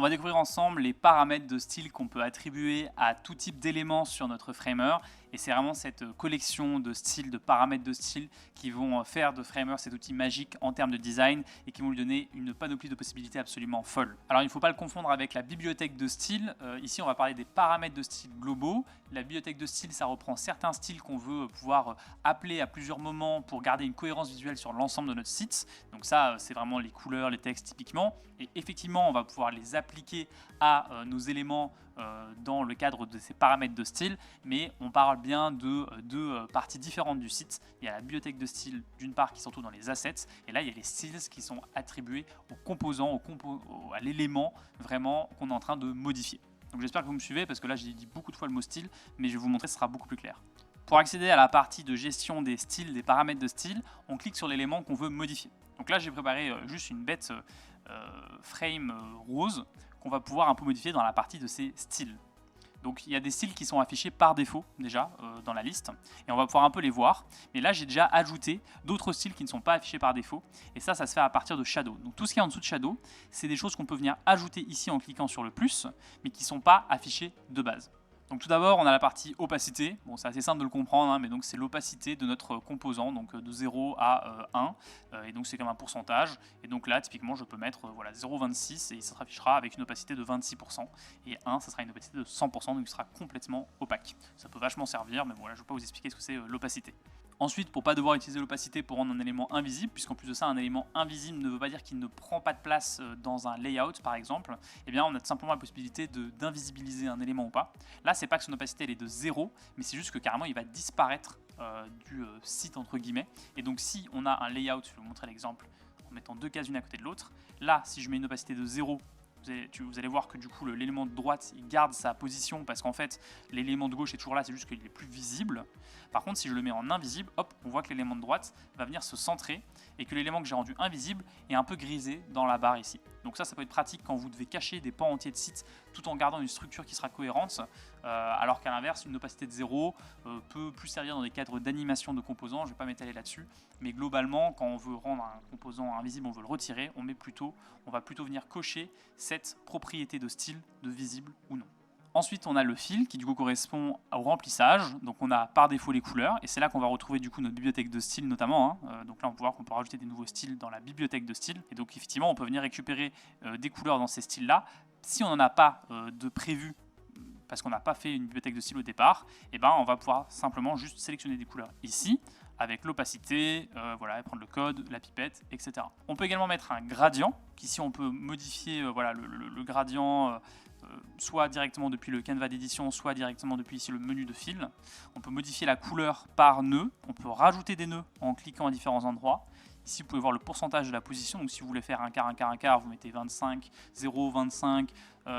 va découvrir ensemble les paramètres de style qu'on peut attribuer à tout type d'éléments sur notre Framer. Et c'est vraiment cette collection de styles, de paramètres de style qui vont faire de Framer cet outil magique en termes de design et qui vont lui donner une panoplie de possibilités absolument folle. Alors il ne faut pas le confondre avec la bibliothèque de style. Ici on va parler des paramètres de style globaux. La bibliothèque de style, ça reprend certains styles qu'on veut pouvoir appeler à plusieurs moments pour garder une cohérence visuelle sur l'ensemble de notre site. Donc ça, c'est vraiment les couleurs, les textes typiquement. Et effectivement, on va pouvoir les appliquer à nos éléments dans le cadre de ces paramètres de style, mais on parle bien de deux parties différentes du site. Il y a la bibliothèque de style d'une part qui se retrouve dans les assets, et là il y a les styles qui sont attribués aux composants, à l'élément vraiment qu'on est en train de modifier. Donc j'espère que vous me suivez parce que là j'ai dit beaucoup de fois le mot style, mais je vais vous montrer, ce sera beaucoup plus clair. Pour accéder à la partie de gestion des styles, des paramètres de style, on clique sur l'élément qu'on veut modifier. Donc là j'ai préparé juste une bête frame rose qu'on va pouvoir un peu modifier dans la partie de ces styles. Donc il y a des styles qui sont affichés par défaut déjà dans la liste et on va pouvoir un peu les voir. Mais là j'ai déjà ajouté d'autres styles qui ne sont pas affichés par défaut et ça se fait à partir de Shadow. Donc tout ce qui est en dessous de Shadow, c'est des choses qu'on peut venir ajouter ici en cliquant sur le plus mais qui ne sont pas affichées de base. Donc tout d'abord, on a la partie opacité. Bon, c'est assez simple de le comprendre, hein, mais donc c'est l'opacité de notre composant, donc de 0 à 1, et donc c'est comme un pourcentage. Et donc là, typiquement, je peux mettre voilà, 0,26 et il s'affichera avec une opacité de 26%, et 1, ça sera une opacité de 100%, donc il sera complètement opaque. Ça peut vachement servir, mais bon, là, je ne vais pas vous expliquer ce que c'est l'opacité. Ensuite, pour ne pas devoir utiliser l'opacité pour rendre un élément invisible, puisqu'en plus de ça, un élément invisible ne veut pas dire qu'il ne prend pas de place dans un layout, par exemple, eh bien, on a tout simplement la possibilité d'invisibiliser un élément ou pas. Là, c'est pas que son opacité elle est de 0, mais c'est juste que carrément, il va disparaître du site, entre guillemets. Et donc, si on a un layout, je vais vous montrer l'exemple en mettant deux cases l'une à côté de l'autre, là, si je mets une opacité de 0, vous allez voir que du coup l'élément de droite il garde sa position parce qu'en fait l'élément de gauche est toujours là, c'est juste qu'il est plus visible. Par contre si je le mets en invisible, hop, on voit que l'élément de droite va venir se centrer et que l'élément que j'ai rendu invisible est un peu grisé dans la barre ici. Donc ça peut être pratique quand vous devez cacher des pans entiers de site tout en gardant une structure qui sera cohérente, alors qu'à l'inverse une opacité de 0 peut plus servir dans des cadres d'animation de composants. Je ne vais pas m'étaler là-dessus, mais globalement quand on veut rendre un composant invisible, on veut le retirer, on va plutôt venir cocher cette propriété de style de visible ou non. Ensuite, on a le fill qui du coup correspond au remplissage. Donc on a par défaut les couleurs et c'est là qu'on va retrouver du coup notre bibliothèque de style notamment. Donc là on peut voir qu'on peut rajouter des nouveaux styles dans la bibliothèque de style. Et donc effectivement on peut venir récupérer des couleurs dans ces styles là. Si on n'en a pas de prévu parce qu'on n'a pas fait une bibliothèque de style au départ, et ben on va pouvoir simplement juste sélectionner des couleurs ici avec l'opacité, voilà, prendre le code, la pipette, etc. On peut également mettre un gradient, qu'ici on peut modifier voilà, le gradient soit directement depuis le canevas d'édition, soit directement depuis ici le menu de fil. On peut modifier la couleur par nœud, on peut rajouter des nœuds en cliquant à différents endroits. Ici, vous pouvez voir le pourcentage de la position. Donc, si vous voulez faire un quart, un quart, un quart, vous mettez 25, 0, 25,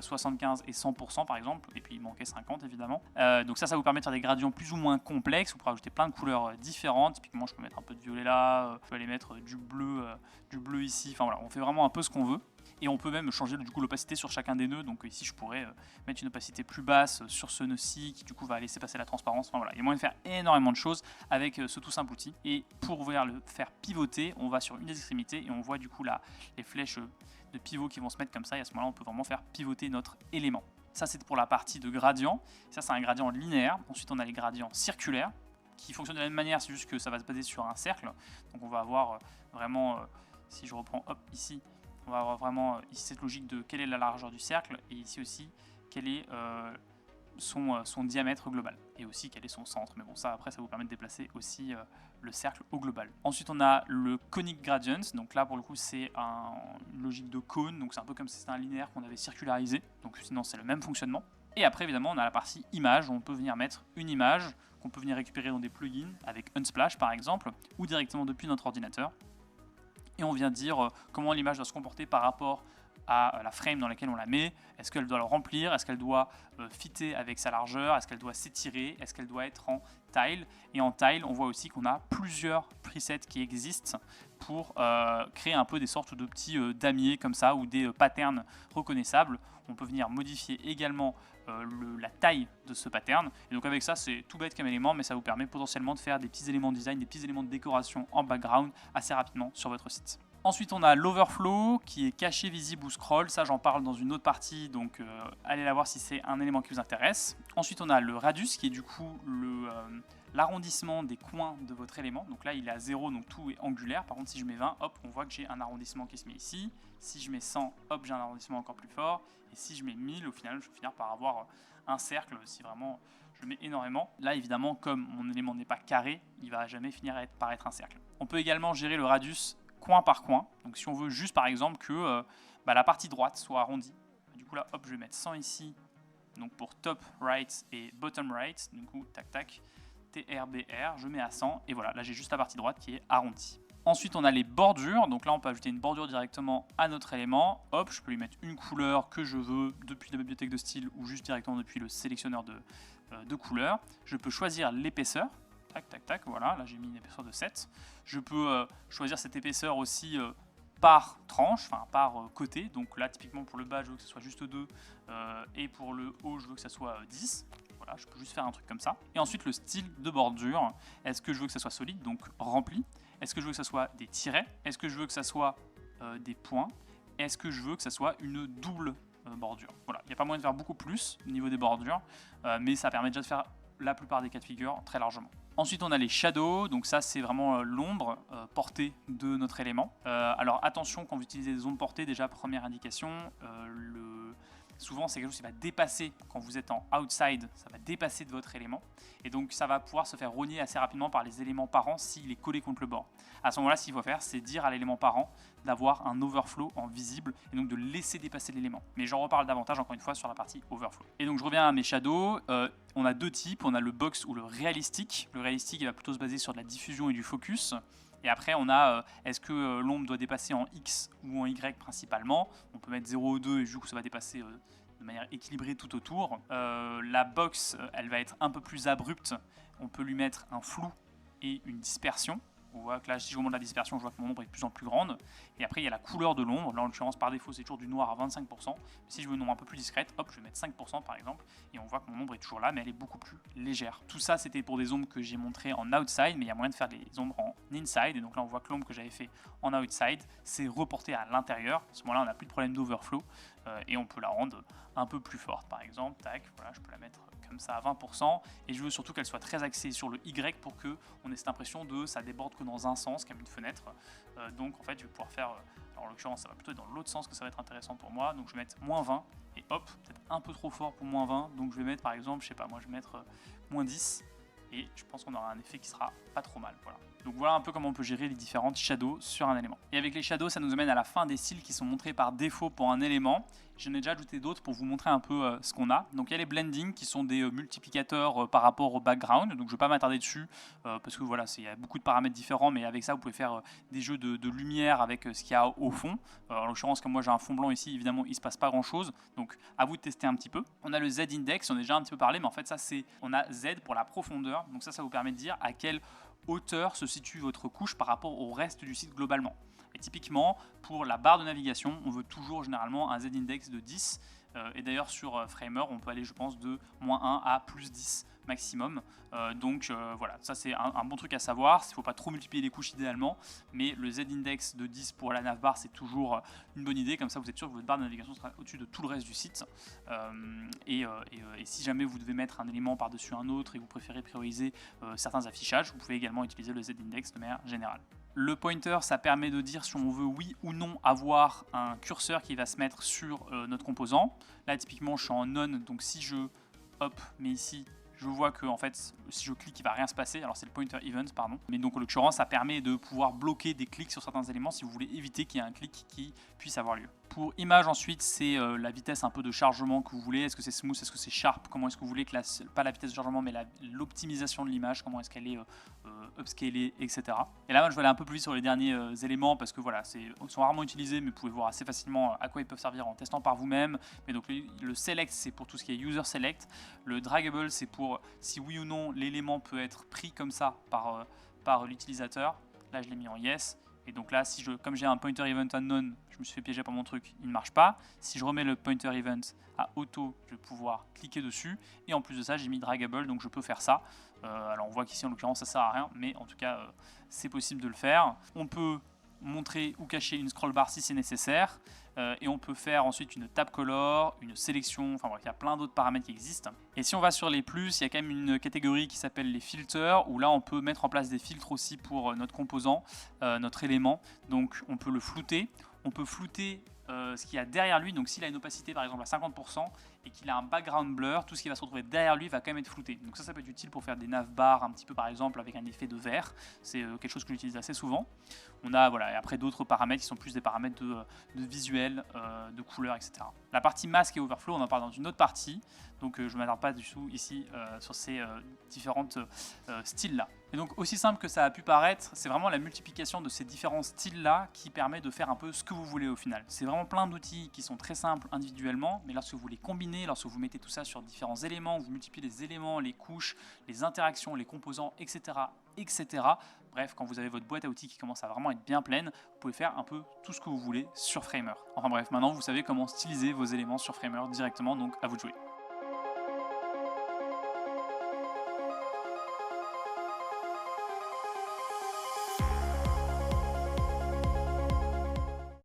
75 et 100% par exemple. Et puis, il manquait 50 évidemment. Donc ça vous permet de faire des gradients plus ou moins complexes. Vous pouvez ajouter plein de couleurs différentes. Typiquement, je peux mettre un peu de violet là. Je peux aller mettre du bleu ici. Enfin voilà, on fait vraiment un peu ce qu'on veut. Et on peut même changer du coup l'opacité sur chacun des nœuds. Donc ici je pourrais mettre une opacité plus basse sur ce nœud-ci qui du coup va laisser passer la transparence. Enfin voilà, il y a moyen de faire énormément de choses avec ce tout simple outil. Et pour pouvoir le faire pivoter, on va sur une des extrémités et on voit du coup là les flèches de pivot qui vont se mettre comme ça. Et à ce moment-là, on peut vraiment faire pivoter notre élément. Ça c'est pour la partie de gradient. Ça c'est un gradient linéaire. Ensuite on a les gradients circulaires qui fonctionnent de la même manière, c'est juste que ça va se baser sur un cercle. Donc on va avoir vraiment, si je reprends hop ici, on va avoir vraiment ici cette logique de quelle est la largeur du cercle et ici aussi quel est son diamètre global et aussi quel est son centre. Mais bon, ça après ça vous permet de déplacer aussi le cercle au global. Ensuite on a le conic gradient, donc là pour le coup c'est une logique de cône, donc c'est un peu comme si c'était un linéaire qu'on avait circularisé, donc sinon c'est le même fonctionnement. Et après évidemment on a la partie image, où on peut venir mettre une image qu'on peut venir récupérer dans des plugins avec Unsplash par exemple ou directement depuis notre ordinateur. Et on vient dire comment l'image doit se comporter par rapport à la frame dans laquelle on la met. Est-ce qu'elle doit le remplir? Est-ce qu'elle doit fitter avec sa largeur? Est-ce qu'elle doit s'étirer? Est-ce qu'elle doit être en tile? Et en tile, on voit aussi qu'on a plusieurs presets qui existent pour créer un peu des sortes de petits damiers comme ça ou des patterns reconnaissables. On peut venir modifier également la taille de ce pattern. Et donc avec ça, c'est tout bête comme élément, mais ça vous permet potentiellement de faire des petits éléments de design, des petits éléments de décoration en background assez rapidement sur votre site. Ensuite, on a l'overflow qui est caché, visible ou scroll. Ça, j'en parle dans une autre partie, donc allez la voir si c'est un élément qui vous intéresse. Ensuite, on a le radius qui est du coup l'arrondissement des coins de votre élément. Donc là, il est à 0, donc tout est angulaire. Par contre, si je mets 20, hop, on voit que j'ai un arrondissement qui se met ici. Si je mets 100, hop, j'ai un arrondissement encore plus fort. Et si je mets 1000, au final, je vais finir par avoir un cercle si vraiment je mets énormément. Là, évidemment, comme mon élément n'est pas carré, il va jamais finir par être un cercle. On peut également gérer le radius coin par coin. Donc si on veut juste par exemple que la partie droite soit arrondie, du coup là hop je vais mettre 100 ici, donc pour top right et bottom right, du coup tac tac, TRBR, je mets à 100 et voilà, là j'ai juste la partie droite qui est arrondie. Ensuite on a les bordures, donc là on peut ajouter une bordure directement à notre élément, hop je peux lui mettre une couleur que je veux depuis la bibliothèque de style ou juste directement depuis le sélectionneur de couleurs. Je peux choisir l'épaisseur. Tac, tac, tac, voilà, là j'ai mis une épaisseur de 7. Je peux choisir cette épaisseur aussi par tranche, enfin par côté. Donc là, typiquement pour le bas, je veux que ce soit juste 2 et pour le haut, je veux que ça soit 10. Voilà, je peux juste faire un truc comme ça. Et ensuite, le style de bordure. Est-ce que je veux que ça soit solide, donc rempli? Est-ce que je veux que ça soit des tirets? Est-ce que je veux que ça soit des points? Est-ce que je veux que ça soit une double bordure? Voilà, il n'y a pas moyen de faire beaucoup plus au niveau des bordures, mais ça permet déjà de faire la plupart des cas de figure très largement. Ensuite, on a les shadows, donc ça c'est vraiment l'ombre portée de notre élément. Alors attention, quand vous utilisez des ombres portées, déjà première indication, souvent c'est quelque chose qui va dépasser, quand vous êtes en outside, ça va dépasser de votre élément, et donc ça va pouvoir se faire rogner assez rapidement par les éléments parents s'il est collé contre le bord. À ce moment-là, ce qu'il faut faire, c'est dire à l'élément parent d'avoir un overflow en visible, et donc de laisser dépasser l'élément. Mais j'en reparle davantage encore une fois sur la partie overflow. Et donc je reviens à mes shadows, on a deux types, on a le box ou le réalistique. Le réalistique il va plutôt se baser sur de la diffusion et du focus. Et après, on a est-ce que l'ombre doit dépasser en X ou en Y principalement. On peut mettre 0 ou 2 et du coup, ça va dépasser de manière équilibrée tout autour. La box, elle va être un peu plus abrupte. On peut lui mettre un flou et une dispersion. On voit que là, si je remonte la dispersion, je vois que mon ombre est de plus en plus grande. Et après, il y a la couleur de l'ombre. Là, en l'occurrence, par défaut, c'est toujours du noir à 25%. Mais si je veux une ombre un peu plus discrète, hop, je vais mettre 5% par exemple. Et on voit que mon ombre est toujours là, mais elle est beaucoup plus légère. Tout ça, c'était pour des ombres que j'ai montrées en outside, mais il y a moyen de faire des ombres en inside. Et donc là, on voit que l'ombre que j'avais fait en outside, c'est reporté à l'intérieur. À ce moment-là, on n'a plus de problème d'overflow. Et on peut la rendre un peu plus forte, par exemple. Tac, voilà, je peux la mettre comme ça à 20%, et je veux surtout qu'elle soit très axée sur le Y pour que on ait cette impression de ça déborde que dans un sens, comme une fenêtre. Donc en fait, je vais pouvoir faire, alors en l'occurrence, ça va plutôt être dans l'autre sens que ça va être intéressant pour moi. Donc je vais mettre -20, et hop, peut-être un peu trop fort pour -20. Donc je vais mettre par exemple, je sais pas, moi je vais mettre -10, et je pense qu'on aura un effet qui sera pas trop mal. Voilà. Donc voilà un peu comment on peut gérer les différentes shadows sur un élément. Et avec les shadows, ça nous amène à la fin des styles qui sont montrés par défaut pour un élément. J'en ai déjà ajouté d'autres pour vous montrer un peu ce qu'on a. Donc il y a les blending qui sont des multiplicateurs par rapport au background. Donc je ne vais pas m'attarder dessus parce que voilà, il y a beaucoup de paramètres différents, mais avec ça vous pouvez faire des jeux de lumière avec ce qu'il y a au fond. En l'occurrence, comme moi j'ai un fond blanc ici, évidemment il ne se passe pas grand chose. Donc à vous de tester un petit peu. On a le Z-index, on a déjà un petit peu parlé, mais en fait ça c'est, on a Z pour la profondeur. Donc ça vous permet de dire à quelle hauteur se situe votre couche par rapport au reste du site globalement. Et typiquement, pour la barre de navigation, on veut toujours généralement un Z-index de 10. Et d'ailleurs, sur Framer, on peut aller, je pense, de -1 à +10 maximum. Donc voilà, ça c'est un bon truc à savoir. Il ne faut pas trop multiplier les couches idéalement, mais le Z-index de 10 pour la navbar, c'est toujours une bonne idée. Comme ça, vous êtes sûr que votre barre de navigation sera au-dessus de tout le reste du site. Et si jamais vous devez mettre un élément par-dessus un autre et vous préférez prioriser certains affichages, vous pouvez également utiliser le Z-index de manière générale. Le pointer, ça permet de dire si on veut oui ou non avoir un curseur qui va se mettre sur notre composant. Là, typiquement, je suis en on, donc si je mets ici, je vois que en fait, si je clique, il ne va rien se passer. Alors c'est le pointer event, pardon. Mais donc en l'occurrence, ça permet de pouvoir bloquer des clics sur certains éléments si vous voulez éviter qu'il y ait un clic qui puisse avoir lieu. Pour image ensuite, c'est la vitesse un peu de chargement que vous voulez. Est-ce que c'est smooth, est-ce que c'est sharp? Comment est-ce que vous voulez que pas la vitesse de chargement, mais l'optimisation de l'image, comment est-ce qu'elle est upscalée, etc. Et là, moi, je vais aller un peu plus vite sur les derniers éléments parce que voilà, ils sont rarement utilisés, mais vous pouvez voir assez facilement à quoi ils peuvent servir en testant par vous-même. Mais donc le select, c'est pour tout ce qui est user select. Le draggable, c'est pour si oui ou non l'élément peut être pris comme ça par l'utilisateur. Là, je l'ai mis en yes. Et donc là, comme j'ai un pointer event unknown, je me suis fait piéger par mon truc, il ne marche pas. Si je remets le pointer event à auto, je vais pouvoir cliquer dessus. Et en plus de ça, j'ai mis draggable, donc je peux faire ça. Alors on voit qu'ici, en l'occurrence, ça ne sert à rien, mais en tout cas, c'est possible de le faire. On peut montrer ou cacher une scroll bar si c'est nécessaire. Et on peut faire ensuite une tab color, une sélection, enfin bref, il y a plein d'autres paramètres qui existent. Et si on va sur les plus, il y a quand même une catégorie qui s'appelle les filters, où là on peut mettre en place des filtres aussi pour notre composant, notre élément. Donc on peut le flouter, on peut flouter ce qu'il y a derrière lui. Donc s'il a une opacité par exemple à 50% et qu'il a un background blur, tout ce qui va se retrouver derrière lui va quand même être flouté. Donc ça peut être utile pour faire des navbars un petit peu par exemple avec un effet de vert. C'est quelque chose que j'utilise assez souvent. On a voilà, et après d'autres paramètres qui sont plus des paramètres de visuel, de couleur, etc. La partie masque et overflow, on en parle dans une autre partie. Donc je ne m'attarde pas du tout ici sur ces différentes styles là. Et donc aussi simple que ça a pu paraître, c'est vraiment la multiplication de ces différents styles là qui permet de faire un peu ce que vous voulez au final. C'est vraiment plein d'outils qui sont très simples individuellement, mais lorsque vous les combinez, lorsque vous mettez tout ça sur différents éléments, vous multipliez les éléments, les couches, les interactions, les composants, etc. etc. Bref, quand vous avez votre boîte à outils qui commence à vraiment être bien pleine, vous pouvez faire un peu tout ce que vous voulez sur Framer. Enfin bref, maintenant vous savez comment styliser vos éléments sur Framer directement, donc à vous de jouer.